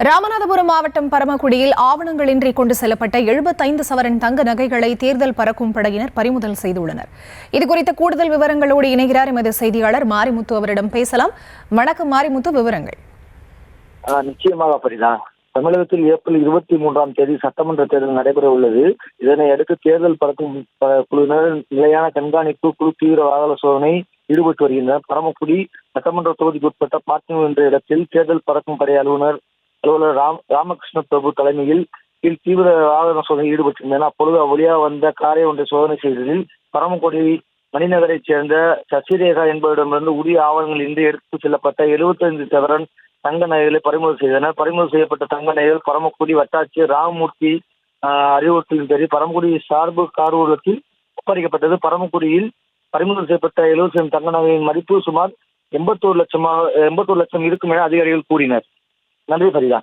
ராமநாதபுரம் மாவட்டம் பரமக்குடியில் ஆவணங்களின்றி கொண்டு செல்லப்பட்ட 75 சவரன் தங்க நகைகளை தேர்தல் பறக்கும் படையினர் பறிமுதல் செய்துள்ளனர். இதுகுறித்த கூடுதல் விவரங்களோடு இணைகிறார் எமது செய்தியாளர் மாரிமுத்து. அவரிடம் பேசலாம். வணக்கம் மாரிமுத்து, விவரங்கள். நிச்சயமாக பரிதா. தமிழகத்தில் ஏப்ரல் 23ஆம் தேதி சட்டமன்ற தேர்தல் நடைபெற உள்ளது. இதனை அடுத்து தேர்தல் பறக்கும் குழுவினர் நிலையான கண்காணிப்பு குழு தீவிர வாகன சோதனை ஈடுபட்டு வருகின்றனர். பரமக்குடி சட்டமன்ற தொகுதிக்கு உட்பட்ட பாட்னூர் என்ற இடத்தில் தேர்தல் பறக்கும் படை அலுவலர் ராமகிருஷ்ண பிரபு தலைமையில் கீழ் தீவிர வாகன சோதனை ஈடுபட்டிருந்தனர். அப்பொழுது அவ்வழியாக வந்த காரை ஒன்றை சோதனை செய்ததில் பரமக்குடி மணிநகரைச் சேர்ந்த சசிரேகா என்பவரிடமிருந்து உரிய ஆவணங்கள் இன்றி எடுத்து செல்லப்பட்ட 75 சவரன் தங்க நகைகளை பறிமுதல் செய்தனர். பறிமுதல் செய்யப்பட்ட தங்க நகைகள் பரமக்குடி வட்டாட்சியர் ராமமூர்த்தி அறிவுறுத்தலின் பேரில் பரமக்குடி சார்பு கார்வூலத்தில் ஒப்படைக்கப்பட்டது. பரமக்குடியில் பறிமுதல் செய்யப்பட்ட 70 தங்க நகையின் மதிப்பு சுமார் 81 லட்சம் இருக்கும் என அதிகாரிகள் கூறினர். நன்றி பரிதா.